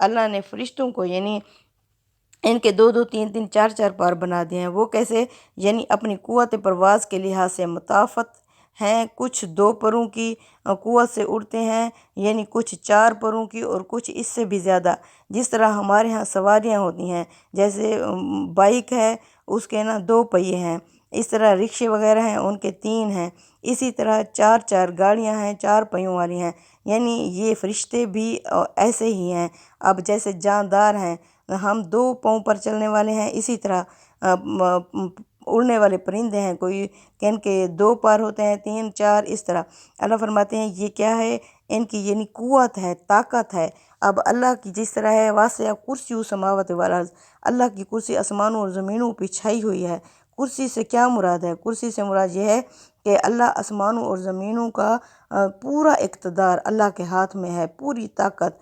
اللہ نے فرشتوں کو یعنی ان کے 2 2 3 3 4 4 پار بنا دیے ہیں۔ وہ کیسے؟ یعنی اپنی قوت پرواز کے لحاظ سے متفاوت ہیں، کچھ 2 پروں کی قوت سے اڑتے ہیں، یعنی کچھ 4 پروں کی اور کچھ اس سے بھی زیادہ۔ جس طرح ہمارے ہاں سواریاں ہوتی ہیں، جیسے بائک ہے اس کے 2 پہیے ہیں، اس طرح رکشے وغیرہ ہیں ان کے 3 ہیں، اسی طرح 4 4 گاڑیاں ہیں 4 پہیوں والی ہیں، یعنی یہ فرشتے بھی ایسے ہی ہیں۔ اب جیسے جاندار ہیں، ہم 2 پاؤں پر چلنے والے ہیں، اسی طرح اڑنے والے پرندے ہیں، کوئی ان کے 2 پر ہوتے ہیں، 3 4 اس طرح۔ اللہ فرماتے ہیں یہ کیا ہے؟ ان کی یعنی قوت ہے، طاقت ہے۔ اب اللہ کی جس طرح ہے واسع کرسی السماوات والارض، اللہ کی کرسی آسمانوں اور زمینوں پہ چھائی ہوئی ہے۔ کرسی سے کیا مراد ہے؟ کرسی سے مراد یہ ہے کہ اللہ آسمانوں اور زمینوں کا پورا اقتدار اللہ کے ہاتھ میں ہے، پوری طاقت۔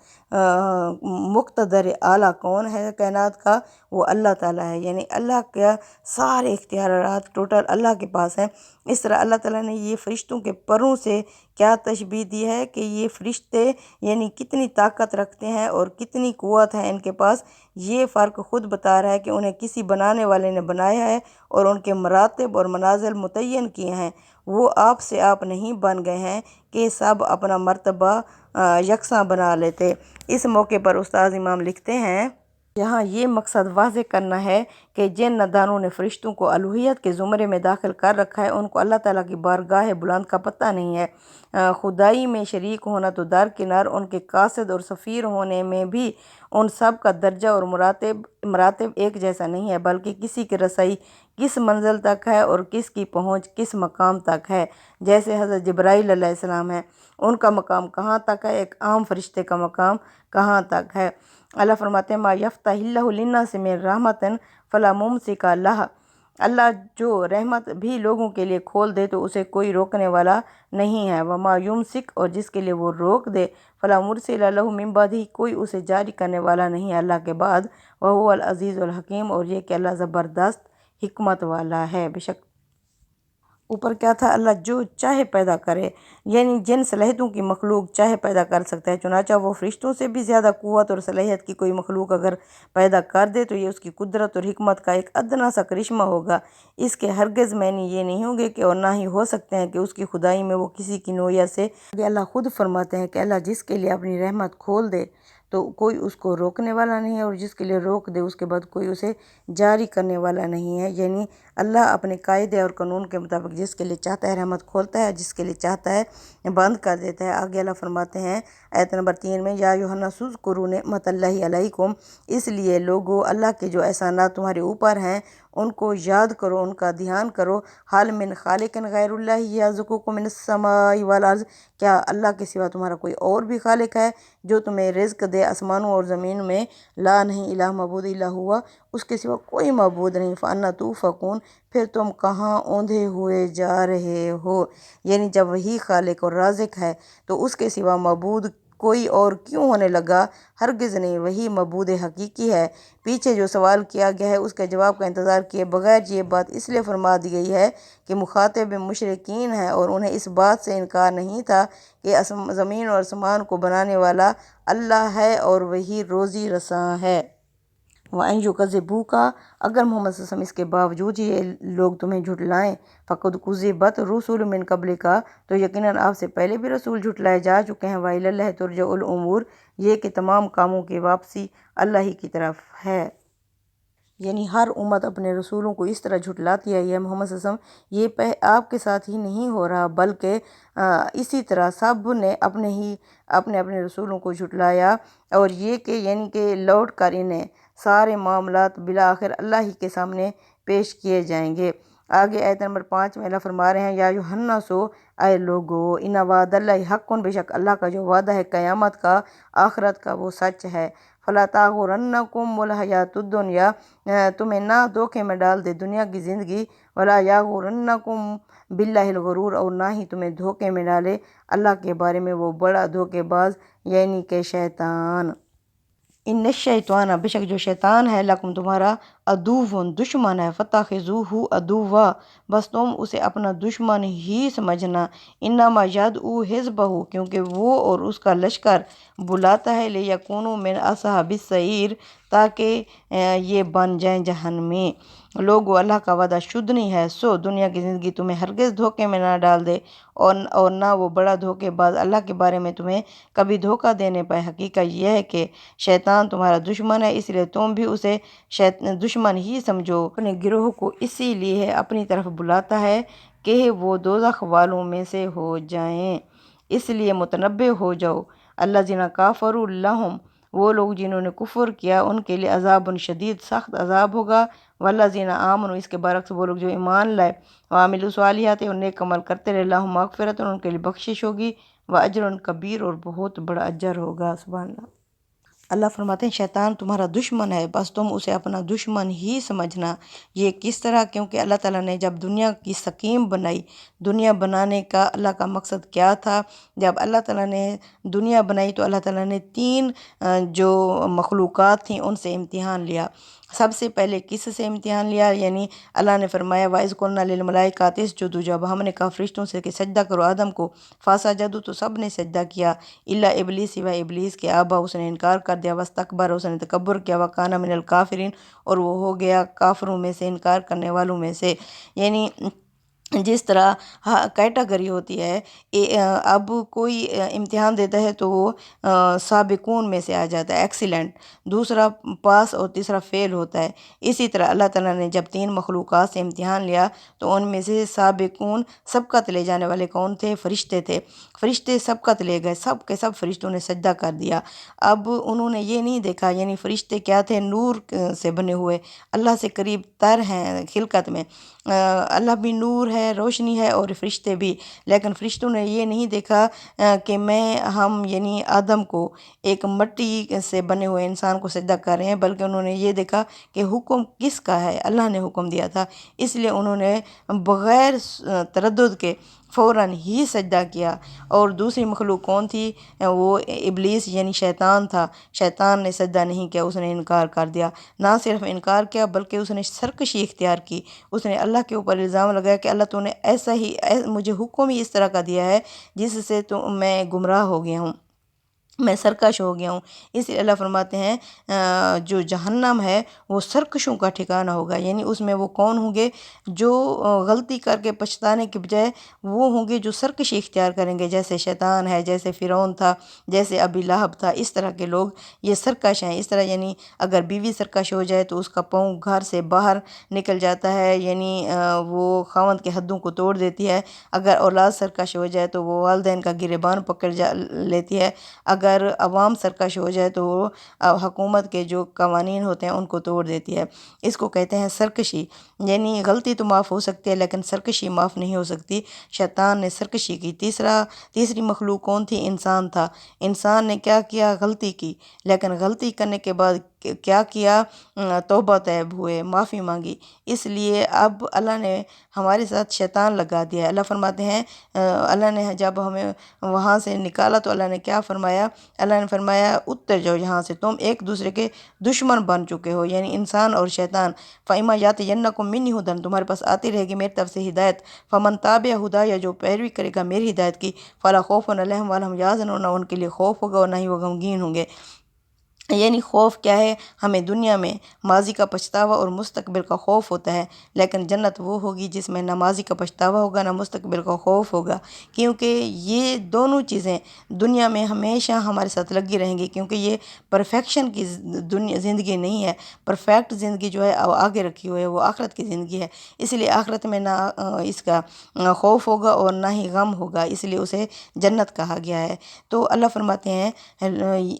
مقتدر اعلیٰ کون ہے کائنات کا؟ وہ اللہ تعالیٰ ہے، یعنی اللہ کا سارے اختیارات ٹوٹل اللہ کے پاس ہیں۔ اس طرح اللہ تعالیٰ نے یہ فرشتوں کے پروں سے کیا تشبیہ دی ہے کہ یہ فرشتے یعنی کتنی طاقت رکھتے ہیں اور کتنی قوت ہے ان کے پاس۔ یہ فرق خود بتا رہا ہے کہ انہیں کسی بنانے والے نے بنایا ہے اور ان کے مراتب اور منازل متعین کیے ہیں۔ وہ آپ سے آپ نہیں بن گئے ہیں کہ سب اپنا مرتبہ یکساں بنا لیتے۔ اس موقع پر استاد امام لکھتے ہیں، یہاں یہ مقصد واضح کرنا ہے کہ جن نادانوں نے فرشتوں کو الوہیت کے زمرے میں داخل کر رکھا ہے ان کو اللہ تعالیٰ کی بارگاہ بلند کا پتہ نہیں ہے۔ خدائی میں شریک ہونا تو درکنار، ان کے قاصد اور سفیر ہونے میں بھی ان سب کا درجہ اور مراتب ایک جیسا نہیں ہے، بلکہ کسی کی رسائی کس منزل تک ہے اور کس کی پہنچ کس مقام تک ہے۔ جیسے حضرت جبرائیل علیہ السلام ہے، ان کا مقام کہاں تک ہے، ایک عام فرشتے کا مقام کہاں تک ہے۔ اللہ فرماتے ہیں ما یفتح اللہ للناس من رحمت فلا ممسک لہا، اللہ جو رحمت بھی لوگوں کے لیے کھول دے تو اسے کوئی روکنے والا نہیں ہے۔ وما یمسک، اور جس کے لیے وہ روک دے، فلا مرسل لہ من بعدہ، کوئی اسے جاری کرنے والا نہیں ہے اللہ کے بعد۔ وہو العزیز الحکیم، اور یہ کہ اللہ زبردست حکمت والا ہے۔ بے شک اوپر کیا تھا؟ اللہ جو چاہے پیدا کرے، یعنی جن صلاحیتوں کی مخلوق چاہے پیدا کر سکتا ہے، چنانچہ وہ فرشتوں سے بھی زیادہ قوت اور صلاحیت کی کوئی مخلوق اگر پیدا کر دے تو یہ اس کی قدرت اور حکمت کا ایک ادنیٰ سا کرشمہ ہوگا۔ اس کے ہرگز معنی یہ نہیں ہوں گے کہ اور نہ ہی ہو سکتے ہیں کہ اس کی خدائی میں وہ کسی کی نوعیت سے۔ اللہ خود فرماتے ہیں کہ اللہ جس کے لیے اپنی رحمت کھول دے تو کوئی اس کو روکنے والا نہیں ہے، اور جس کے لیے روک دے اس کے بعد کوئی اسے جاری کرنے والا نہیں ہے۔ یعنی اللہ اپنے قاعدے اور قانون کے مطابق جس کے لیے چاہتا ہے رحمت کھولتا ہے، جس کے لیے چاہتا ہے بند کر دیتا ہے۔ آگے اللہ فرماتے ہیں آیت نمبر 3 میں، یا ایھا الناس اذکروا نعمت اللہ علیکم، اس لیے لوگو اللہ کے جو احسانات تمہارے اوپر ہیں ان کو یاد کرو، ان کا دھیان کرو۔ حل من خالق غیر اللہ یرزقکم من السماء والارض، کیا اللہ کے سوا تمہارا کوئی اور بھی خالق ہے جو تمہیں رزق دے آسمانوں اور زمین میں؟ لا، نہیں، الہ معبود الا ہوا، اس کے سوا کوئی معبود نہیں۔ فانا توفقون، پھر تم کہاں اوندھے ہوئے جا رہے ہو؟ یعنی جب وہی خالق اور رازق ہے تو اس کے سوا معبود کوئی اور کیوں ہونے لگا؟ ہرگز نہیں، وہی معبود حقیقی ہے۔ پیچھے جو سوال کیا گیا ہے اس کے جواب کا انتظار کیے بغیر یہ بات اس لیے فرما دی گئی ہے کہ مخاطب مشرکین ہیں اور انہیں اس بات سے انکار نہیں تھا کہ زمین اور آسمان کو بنانے والا اللہ ہے اور وہی روزی رساں ہے۔ وَإِن يُكَذِّبُوكَ، اگر محمد صلی اللہ علیہ وسلم اس کے باوجود یہ لوگ تمہیں جھٹلائیں، فَقَدْ كُذِّبَتْ رُسُلٌ مِّن قَبْلِكَ، تو یقیناً آپ سے پہلے بھی رسول جھٹلائے جا چکے ہیں۔ وَإِلَى اللَّهِ تُرْجَعُ الْأُمُورُ، یہ کہ تمام کاموں کی واپسی اللہ ہی کی طرف ہے۔ یعنی ہر امت اپنے رسولوں کو اس طرح جھٹلاتی ہے۔ یہ محمد صلی اللہ علیہ وسلم یہ آپ کے ساتھ ہی نہیں ہو رہا، بلکہ اسی طرح سب نے اپنے رسولوں کو جھٹلایا، اور یہ کہ یعنی کہ لوٹ کر انہیں سارے معاملات بالآخر اللہ ہی کے سامنے پیش کیے جائیں گے۔ آگے آیت نمبر 5 میں اللہ فرما رہے ہیں، یا ایھا الناس، اے لوگو، ان وعد اللہ حق، بے شک اللہ کا جو وعدہ ہے قیامت کا، آخرت کا، وہ سچ ہے۔ فلا تغرنکم الحیاۃ الدنیا، تمہیں نہ دھوکے میں ڈال دے دنیا کی زندگی، ولا یغرنکم باللہ الغرور، اور نہ ہی تمہیں دھوکے میں ڈالے اللہ کے بارے میں وہ بڑا دھوکے باز یعنی کہ شیطان۔ ان الشیطان، بے شک جو شیطان ہے، لکم تمہارا، عدو دشمن ہے، فتخذوہ عدوا، بس تم اسے اپنا دشمن ہی سمجھنا، انما یدعو حزبہ، کیونکہ وہ اور اس کا لشکر بلاتا ہے، لیکونوا من اصحاب السعیر، تاکہ یہ بن جائیں جہنمی۔ لوگو، اللہ کا وعدہ شدھ نہیں ہے، سو دنیا کی زندگی تمہیں ہرگز دھوکے میں نہ ڈال دے، اور نہ وہ بڑا دھوکے باز اللہ کے بارے میں تمہیں کبھی دھوکہ دینے پائے۔ حقیقت یہ ہے کہ شیطان تمہارا دشمن ہے، اس لیے تم بھی اسے دشمن ہی سمجھو۔ اپنے گروہ کو اسی لیے اپنی طرف بلاتا ہے کہ وہ دوزخ والوں میں سے ہو جائیں، اس لیے متنبہ ہو جاؤ۔ الذین کفروا لہم، وہ لوگ جنہوں نے کفر کیا ان کے لیے عذاب شدید، سخت عذاب ہوگا۔ والذین آمنوا، اس کے برعکس وہ لوگ جو ایمان لائے، وعملوا الصالحات، اور نیک عمل کرتے رہے، لہم مغفرۃ، ان کے لیے بخشش ہوگی، واجر کبیر، اور بہت بڑا اجر ہوگا۔ سبحان اللہ۔ اللہ فرماتے ہیں شیطان تمہارا دشمن ہے، بس تم اسے اپنا دشمن ہی سمجھنا۔ یہ کس طرح؟ کیونکہ اللہ تعالیٰ نے جب دنیا کی سکیم بنائی، دنیا بنانے کا اللہ کا مقصد کیا تھا؟ جب اللہ تعالیٰ نے دنیا بنائی تو اللہ تعالیٰ نے تین جو مخلوقات تھیں ان سے امتحان لیا۔ سب سے پہلے کس سے امتحان لیا؟ یعنی اللہ نے فرمایا وَإِذْ قُلْنَا لِلْمَلَائِكَةِ اسْجُدُوا، جب ہم نے کہا فرشتوں سے کہ سجدہ کرو آدم کو، فَسَجَدُوا، تو سب نے سجدہ کیا، الا ابلیس، سوائے ابلیس کے، ابا، اس نے انکار کر دیا، واستکبر، اس نے تکبر کیا، وَكَانَ مِنَ الْكَافِرِينَ، اور وہ ہو گیا کافروں میں سے، انکار کرنے والوں میں سے۔ یعنی جس طرح کیٹاگری ہوتی ہے، اب کوئی امتحان دیتا ہے تو وہ سابقون میں سے آ جاتا ہے، ایکسیلنٹ، دوسرا پاس اور تیسرا فیل ہوتا ہے۔ اسی طرح اللہ تعالیٰ نے جب تین مخلوقات سے امتحان لیا تو ان میں سے سابقون، سبقت لے جانے والے کون تھے؟ فرشتے تھے۔ فرشتے سبقت لے گئے، سب کے سب فرشتوں نے سجدہ کر دیا۔ اب انہوں نے یہ نہیں دیکھا، یعنی فرشتے کیا تھے؟ نور سے بنے ہوئے، اللہ سے قریب تر ہیں خلقت میں، اللہ بھی نور ہے، روشنی ہے، اور فرشتے بھی، لیکن فرشتوں نے یہ نہیں دیکھا کہ ہم یعنی آدم کو، ایک مٹی سے بنے ہوئے انسان کو سجدہ کر رہے ہیں، بلکہ انہوں نے یہ دیکھا کہ حکم کس کا ہے؟ اللہ نے حکم دیا تھا، اس لیے انہوں نے بغیر تردد کے فوراً ہی سجدہ کیا۔ اور دوسری مخلوق کون تھی؟ وہ ابلیس یعنی شیطان تھا۔ شیطان نے سجدہ نہیں کیا، اس نے انکار کر دیا، نہ صرف انکار کیا بلکہ اس نے سرکشی اختیار کی، اس نے اللہ کے اوپر الزام لگایا کہ اللہ تو نے ایسا ہی مجھے حکم ہی اس طرح کا دیا ہے جس سے تو میں گمراہ ہو گیا ہوں، میں سرکش ہو گیا ہوں۔ اس لیے اللہ فرماتے ہیں جو جہنم ہے وہ سرکشوں کا ٹھکانہ ہوگا، یعنی اس میں وہ کون ہوں گے؟ جو غلطی کر کے پچھتانے کے بجائے وہ ہوں گے جو سرکشی اختیار کریں گے، جیسے شیطان ہے، جیسے فرعون تھا، جیسے ابی لہب تھا، اس طرح کے لوگ یہ سرکش ہیں۔ اس طرح یعنی اگر بیوی سرکش ہو جائے تو اس کا پاؤں گھر سے باہر نکل جاتا ہے، یعنی وہ خاوند کے حدوں کو توڑ دیتی ہے۔ اگر اولاد سرکش ہو جائے تو وہ والدین کا گریبان پکڑ لیتی ہے۔ اگر عوام سرکش ہو جائے تو وہ حکومت کے جو قوانین ہوتے ہیں ان کو توڑ دیتی ہے۔ اس کو کہتے ہیں سرکشی، یعنی غلطی تو معاف ہو سکتی ہے لیکن سرکشی معاف نہیں ہو سکتی۔ شیطان نے سرکشی کی۔ تیسری مخلوق کون تھی؟ انسان تھا۔ انسان نے کیا کیا؟ غلطی کی، لیکن غلطی کرنے کے بعد کیا کیا؟ توبہ طیب ہوئے، معافی مانگی۔ اس لیے اب اللہ نے ہمارے ساتھ شیطان لگا دیا ہے۔ اللہ فرماتے ہیں اللہ نے جب ہمیں وہاں سے نکالا تو اللہ نے کیا فرمایا؟ اللہ نے فرمایا اتر جاؤ یہاں سے، تم ایک دوسرے کے دشمن بن چکے ہو، یعنی انسان اور شیطان۔ فَإِمَّا يَأْتِيَنَّكُم مِّنِّي هُدًى، تمہارے پاس آتی رہے گی میری طرف سے ہدایت، فَمَن تَبِعَ هُدَايَ، جو پیروی کرے گا میری ہدایت کی، فَلَا خَوْفٌ عَلَيْهِمْ وَلَا هُمْ يَحْزَنُونَ، ان کے لیے خوف ہوگا اور نہ ہی وہ غمگین ہوں گے۔ یعنی خوف کیا ہے؟ ہمیں دنیا میں ماضی کا پچھتاوا اور مستقبل کا خوف ہوتا ہے، لیکن جنت وہ ہوگی جس میں نہ ماضی کا پچھتاوا ہوگا نہ مستقبل کا خوف ہوگا، کیونکہ یہ دونوں چیزیں دنیا میں ہمیشہ ہمارے ساتھ لگی رہیں گی، کیونکہ یہ پرفیکشن کی زندگی نہیں ہے۔ پرفیکٹ زندگی جو ہے آگے رکھی ہوئی ہے، وہ آخرت کی زندگی ہے، اس لیے آخرت میں نہ اس کا خوف ہوگا اور نہ ہی غم ہوگا، اس لیے اسے جنت کہا گیا ہے۔ تو اللہ فرماتے ہیں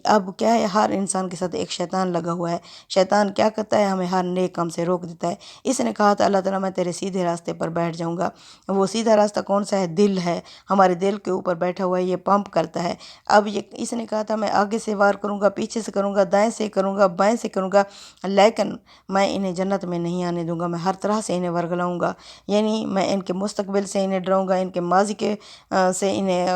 اب کیا ہے، ہر انسان کے ساتھ ایک شیطان لگا ہوا ہے۔ شیطان کیا کرتا ہے؟ ہمیں ہر نیک کام سے روک دیتا ہے۔ اس نے کہا تھا اللہ تعالیٰ میں تیرے سیدھے راستے پر بیٹھ جاؤں گا، وہ سیدھا راستہ کون سا ہے؟ دل ہے، ہمارے دل کے اوپر بیٹھا ہوا ہے، یہ پمپ کرتا ہے۔ اب اس نے کہا تھا میں آگے سے وار کروں گا، پیچھے سے کروں گا، دائیں سے کروں گا، بائیں سے کروں گا، لیکن میں انہیں جنت میں نہیں آنے دوں گا، میں ہر طرح سے انہیں ورگلاؤں گا، یعنی میں ان کے مستقبل سے انہیں ڈراؤں گا، ان کے ماضی کے سے انہیں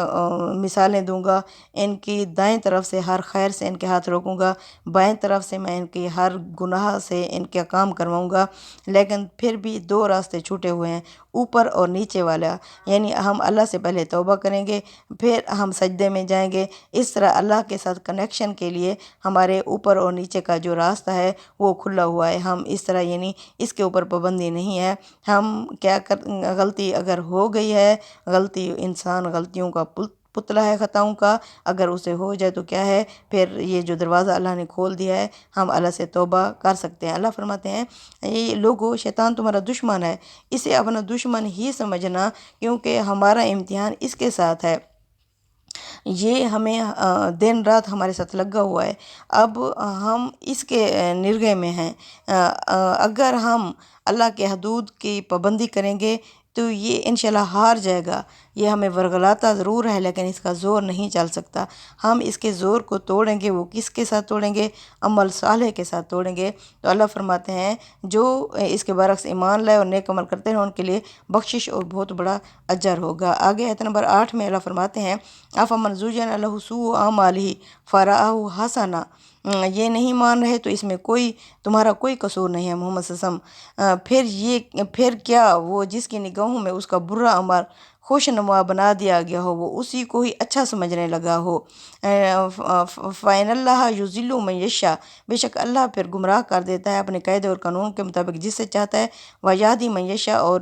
مثالیں دوں گا، ان کی دائیں طرف سے ہر خیر سے ان کے ہاتھ روکوں گا، گا، بائیں طرف سے میں ان کے ہر گناہ سے ان کا کام کرواؤں گا۔ لیکن پھر بھی دو راستے چھوٹے ہوئے ہیں، اوپر اور نیچے والا، یعنی ہم اللہ سے پہلے توبہ کریں گے، پھر ہم سجدے میں جائیں گے۔ اس طرح اللہ کے ساتھ کنیکشن کے لیے ہمارے اوپر اور نیچے کا جو راستہ ہے وہ کھلا ہوا ہے۔ ہم اس طرح یعنی اس کے اوپر پابندی نہیں ہے۔ ہم غلطی اگر ہو گئی ہے، غلطی انسان غلطیوں کا پتلا ہے خطاؤں کا، اگر اسے ہو جائے تو کیا ہے، پھر یہ جو دروازہ اللہ نے کھول دیا ہے، ہم اللہ سے توبہ کر سکتے ہیں۔ اللہ فرماتے ہیں یہ لوگو شیطان تمہارا دشمن ہے، اسے اپنا دشمن ہی سمجھنا، کیونکہ ہمارا امتحان اس کے ساتھ ہے، یہ ہمیں دن رات ہمارے ساتھ لگا ہوا ہے، اب ہم اس کے نرغے میں ہیں۔ اگر ہم اللہ کے حدود کی پابندی کریں گے تو یہ انشاءاللہ ہار جائے گا۔ یہ ہمیں ورگلاتا ضرور ہے لیکن اس کا زور نہیں چل سکتا۔ ہم اس کے زور کو توڑیں گے، وہ کس کے ساتھ توڑیں گے؟ عمل صالح کے ساتھ توڑیں گے۔ تو اللہ فرماتے ہیں جو اس کے برعکس ایمان لائے اور نیک عمل کرتے ہیں ان کے لیے بخشش اور بہت بڑا اجر ہوگا۔ آگے آیت نمبر 8 میں اللہ فرماتے ہیں افمن زُیّنَ لَهُ سُوءُ أَعْمَالِهِ فَرَآهُ حَسَنًا، یہ نہیں مان رہے تو اس میں تمہارا کوئی قصور نہیں ہے محمد صلی اللہ علیہ وسلم۔ پھر کیا وہ جس کی نگاہوں میں اس کا برا عمل خوش نما بنا دیا گیا ہو، وہ اسی کو ہی اچھا سمجھنے لگا ہو۔ فَإِنَّ اللَّهَ يُضِلُّ مَن يَشَاءُ، بے شک اللہ پھر گمراہ کر دیتا ہے اپنے قاعدے اور قانون کے مطابق جس سے چاہتا ہے، وَيَهْدِي مَن يَشَاءُ، اور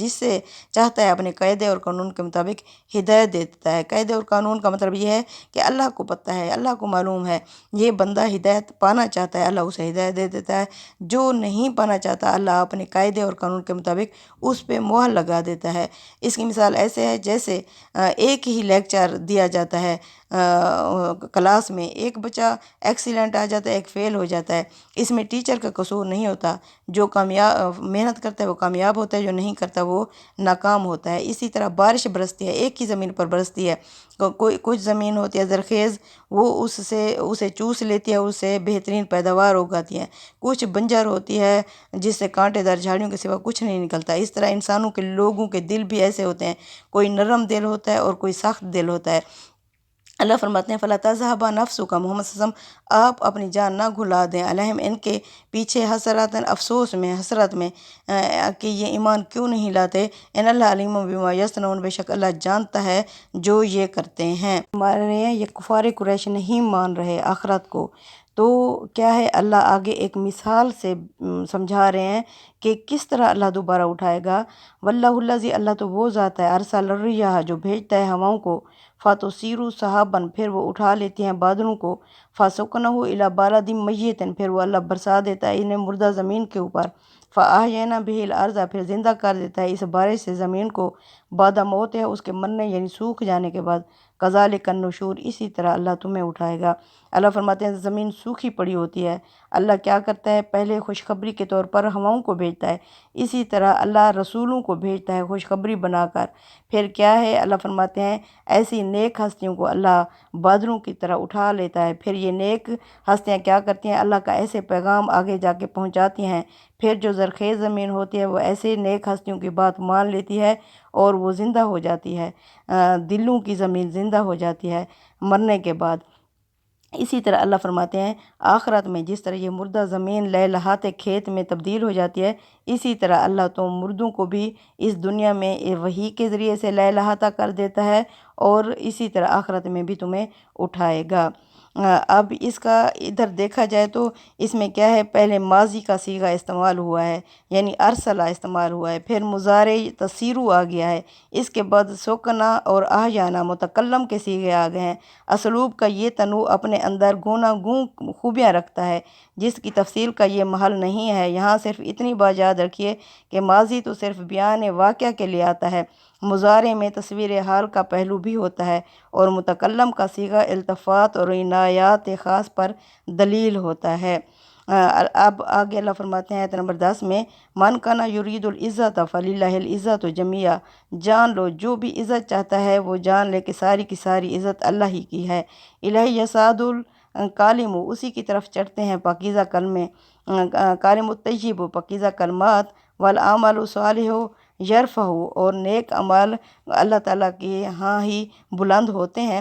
جس سے چاہتا ہے اپنے قاعدے اور قانون کے مطابق ہدایت دیتا ہے۔ قاعدے اور قانون کا مطلب یہ ہے کہ اللہ کو پتہ ہے، اللہ کو معلوم ہے یہ بندہ ہدایت پانا چاہتا ہے، اللہ اسے ہدایت دے دیتا ہے۔ جو نہیں پانا چاہتا اللہ اپنے قاعدے اور قانون کے مطابق اس پہ مہر لگا دیتا ہے۔ اس کی مثال ایسے ہے جیسے ایک ہی لیکچر دیا جاتا ہے کلاس میں، ایک بچہ ایکسیلنٹ آ جاتا ہے، ایک فیل ہو جاتا ہے، اس میں ٹیچر کا قصور نہیں ہوتا۔ جو محنت کرتا ہے وہ کامیاب ہوتا ہے، جو نہیں کرتا وہ ناکام ہوتا ہے۔ اسی طرح بارش برستی ہے، ایک ہی زمین پر برستی ہے، کچھ زمین ہوتی ہے زرخیز، وہ اسے چوس لیتی ہے، اس سے بہترین پیداوار اگاتی ہے۔ کچھ بنجر ہوتی ہے جس سے کانٹے دار جھاڑیوں کے سوا کچھ نہیں نکلتا۔ اس طرح انسانوں کے لوگوں کے دل بھی ایسے ہوتے ہیں، کوئی نرم دل ہوتا ہے اور کوئی سخت دل ہوتا ہے۔ اللہ فرماتے ہیں فَلَا تَذْهَبَ نَفْسُكَ، محمد صلی اللہ علیہ وسلم آپ اپنی جان نہ گھلا دیں، علیہم ان کے پیچھے، حسراتاً افسوس میں، حسرت میں کہ یہ ایمان کیوں نہیں لاتے۔ ان اللہ علیم بما یصنعون، بے شک اللہ جانتا ہے جو یہ کرتے ہیں۔ ہمارے یہ کفار قریش نہیں مان رہے آخرت کو، تو کیا ہے اللہ آگے ایک مثال سے سمجھا رہے ہیں کہ کس طرح اللہ دوبارہ اٹھائے گا۔ واللہ الذی، اللہ تو وہ ذات ہے، ارسل الرياح، جو بھیجتا ہے ہواؤں کو، فَتُثِيرُ سَحَابًا، پھر وہ اٹھا لیتی ہیں بادلوں کو، فَسُقْنَهُ إِلَى بَلَدٍ مَيِّتٍ، پھر وہ اللہ برسا دیتا ہے انہیں مردہ زمین کے اوپر، فَأَحْيَيْنَا بِهِ الْأَرْضَ، پھر زندہ کر دیتا ہے اس بارش سے زمین کو، بعد موت ہے اس کے مرنے یعنی سوکھ جانے کے بعد، کذالک النشور، اسی طرح اللہ تمہیں اٹھائے گا۔ اللہ فرماتے ہیں زمین سوکھی پڑی ہوتی ہے، اللہ کیا کرتا ہے پہلے خوشخبری کے طور پر ہواؤں کو بھیجتا ہے، اسی طرح اللہ رسولوں کو بھیجتا ہے خوشخبری بنا کر، پھر کیا ہے اللہ فرماتے ہیں ایسی نیک ہستیوں کو اللہ بادلوں کی طرح اٹھا لیتا ہے، پھر یہ نیک ہستیاں کیا کرتی ہیں اللہ کا ایسے پیغام آگے جا کے پہنچاتی ہیں، پھر جو زرخیز زمین ہوتی ہے وہ ایسے نیک ہستیوں کی بات مان لیتی ہے اور وہ زندہ ہو جاتی ہے، دلوں کی زمین زندہ ہو جاتی ہے مرنے کے بعد۔ اسی طرح اللہ فرماتے ہیں آخرت میں جس طرح یہ مردہ زمین لہلہاتے کھیت میں تبدیل ہو جاتی ہے، اسی طرح اللہ تو مردوں کو بھی اس دنیا میں وحی کے ذریعے سے لہلہاتا کر دیتا ہے اور اسی طرح آخرت میں بھی تمہیں اٹھائے گا۔ اب اس کا ادھر دیکھا جائے تو اس میں کیا ہے، پہلے ماضی کا صیغہ استعمال ہوا ہے یعنی ارسلہ استعمال ہوا ہے، پھر مضارع تسیرو آ گیا ہے، اس کے بعد سوکنا اور احیانا متکلم کے صیغے آ گئے ہیں۔ اسلوب کا یہ تنوع اپنے اندر گوناگون خوبیاں رکھتا ہے جس کی تفصیل کا یہ محل نہیں ہے، یہاں صرف اتنی بات یاد رکھیے کہ ماضی تو صرف بیان واقعہ کے لیے آتا ہے، مضارع میں تصویر حال کا پہلو بھی ہوتا ہے اور متکلم کا صیغہ التفات اور عنایات خاص پر دلیل ہوتا ہے۔ اب آگے اللہ فرماتے ہیں آیت نمبر 10 میں من کانا یرید العزت فللہ العزت جمیعا، جان لو جو بھی عزت چاہتا ہے وہ جان لے کہ ساری کی ساری عزت اللہ ہی کی ہے۔ الہ یصعد الکالم، اسی کی طرف چڑھتے ہیں پاکیزہ کلمے، کالم الطیب پاکیزہ کلمات، والعمل الصالح یرفع، اور نیک عمل اللہ تعالیٰ کے ہاں ہی بلند ہوتے ہیں۔